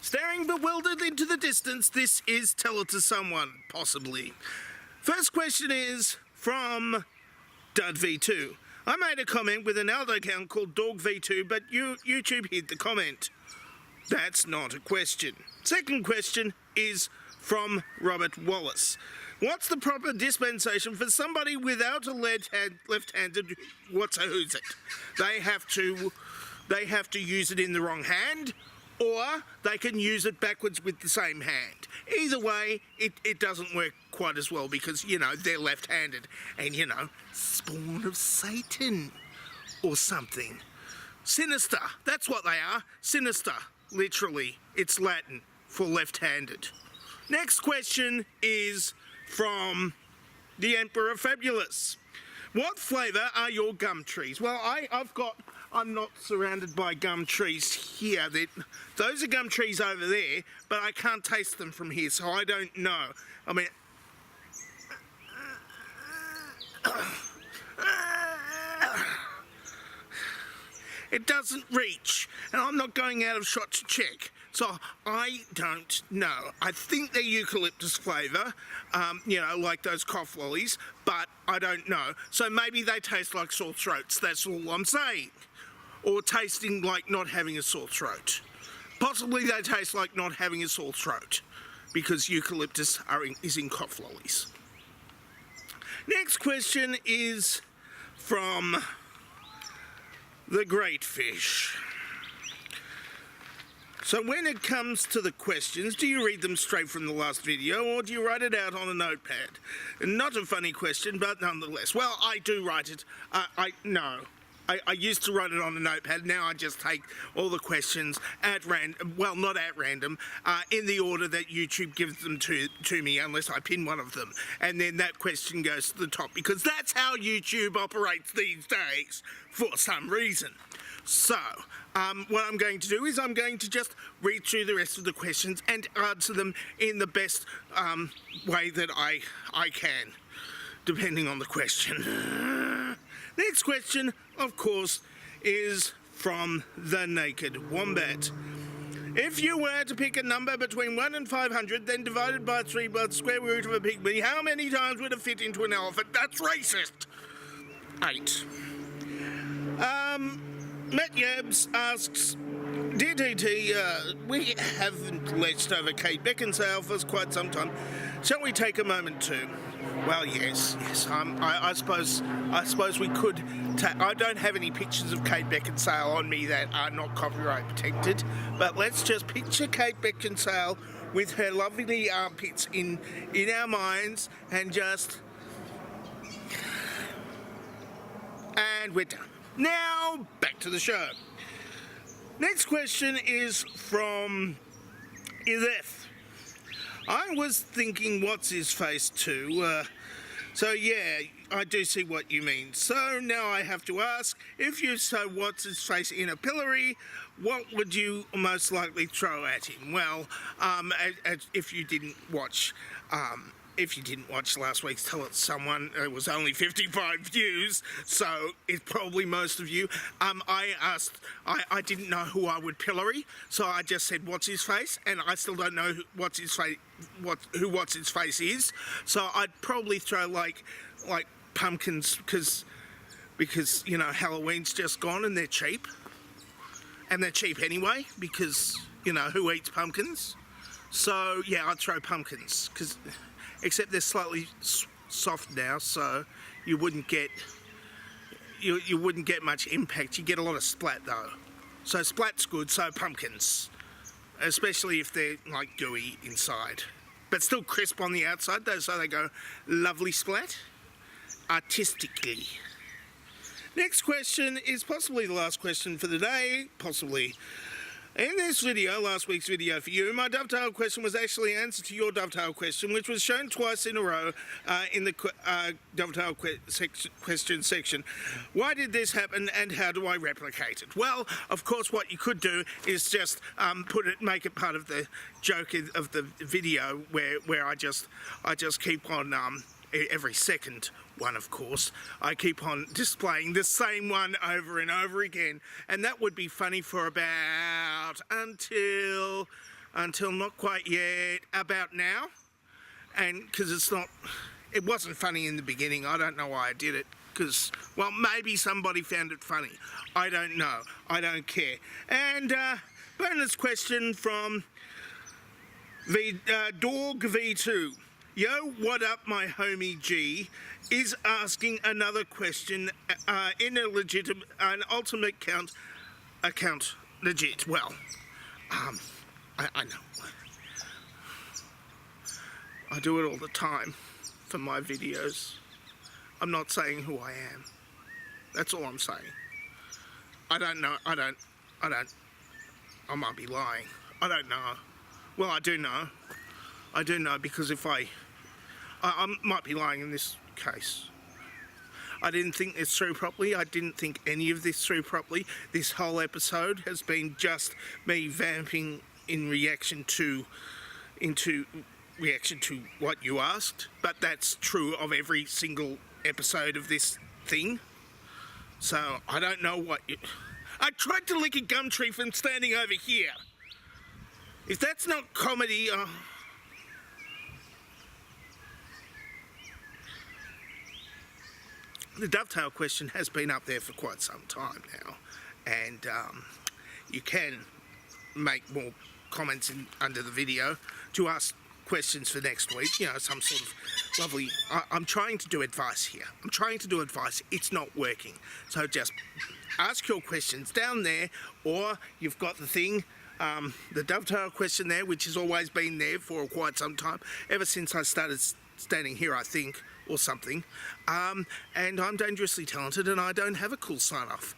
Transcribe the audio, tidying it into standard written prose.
Staring bewildered into the distance, this is Tell It to Someone, possibly. First question is from Dud V2. I made a comment with an Aldo account called Dog V2, but YouTube hid the comment. That's not a question. Second question is from Robert Wallace. What's the proper dispensation for somebody without a left-handed what's-a-who's it? They have to use it in the wrong hand, or they can use it backwards with the same hand. Either way, it doesn't work quite as well because, you know, they're left-handed and, you know, spawn of Satan or something. Sinister, that's what they are. Sinister, literally. It's Latin for left-handed. Next question is from the Emperor Fabulous. What flavour are your gum trees? Well, I'm not surrounded by gum trees here. Those are gum trees over there, but I can't taste them from here, so I don't know. I mean, it doesn't reach, and I'm not going out of shot to check, so I don't know. I think they're eucalyptus flavour, you know, like those cough lollies, but I don't know. So maybe they taste like sore throats, that's all I'm saying. Or tasting like not having a sore throat. Possibly they taste like not having a sore throat, because eucalyptus is in cough lollies. Next question is from the Great Fish. So when it comes to the questions, do you read them straight from the last video or do you write it out on a notepad? Not a funny question, but nonetheless. Well, I do write it. I used to write it on a notepad. Now I just take all the questions at random, well, not at random, in the order that YouTube gives them to me, unless I pin one of them. And then that question goes to the top, because that's how YouTube operates these days, for some reason. So, what I'm going to do is I'm going to just read through the rest of the questions and answer them in the best way that I can, depending on the question. Next question, of course, is from the Naked Wombat. If you were to pick a number between 1 and 500, then divided by 3 by the square root of a pygmy, how many times would it fit into an elephant? That's racist! 8. Matt Yabs asks, Dear DT, we haven't lectured over Kate Beckinsale for quite some time. Shall we take a moment to? Well, yes. I suppose we could. I don't have any pictures of Kate Beckinsale on me that are not copyright protected, but let's just picture Kate Beckinsale with her lovely armpits in our minds, and we're done. Now back to the show. Next question is from Izeth. I was thinking what's his face too, so yeah, I do see what you mean. So now I have to ask, if you saw what's his face in a pillory, what would you most likely throw at him? Well, if you didn't watch last week's Tell It to Someone, it was only 55 views, so it's probably most of you. I didn't know who I would pillory, so I just said what's his face, and I still don't know who what's his face is. So I'd probably throw like pumpkins, because you know Halloween's just gone and they're cheap, anyway, because you know who eats pumpkins. So yeah, I'd throw pumpkins, except they're slightly soft now, so you wouldn't get much impact. You get a lot of splat though. So splat's good, so pumpkins. Especially if they're like gooey inside. But still crisp on the outside though, so they go lovely splat. Artistically. Next question is possibly the last question for the day, possibly. In this video, last week's video for you, my dovetail question was actually answered to your dovetail question, which was shown twice in a row in the dovetail question section. Why did this happen and how do I replicate it? Well, of course, what you could do is just make it part of the joke of the video where I just keep on every second one, of course, I keep on displaying the same one over and over again, and that would be funny for about until until not quite yet about now. And because it wasn't funny in the beginning. I don't know why I did it. Because, well, maybe somebody found it funny. I don't know. I don't care. And bonus question from Dog V2. Yo, what up, my homie G? Is asking another question in a legitimate, an ultimate account legit. Well, I know. I do it all the time for my videos. I'm not saying who I am. That's all I'm saying. I don't know. I might be lying. I don't know. Well, I do know. I do know because if I might be lying in this case. I didn't think this through properly. I didn't think any of this through properly. This whole episode has been just me vamping in reaction to what you asked, but that's true of every single episode of this thing. So I don't know what you... I tried to lick a gum tree from standing over here. If that's not comedy, the dovetail question has been up there for quite some time now, and you can make more comments under the video to ask questions for next week, you know, some sort of lovely... I'm trying to do advice here. I'm trying to do advice. It's not working. So just ask your questions down there, or you've got the thing, the dovetail question there, which has always been there for quite some time, ever since I started standing here, I think, or something. And I'm dangerously talented, and I don't have a cool sign-off.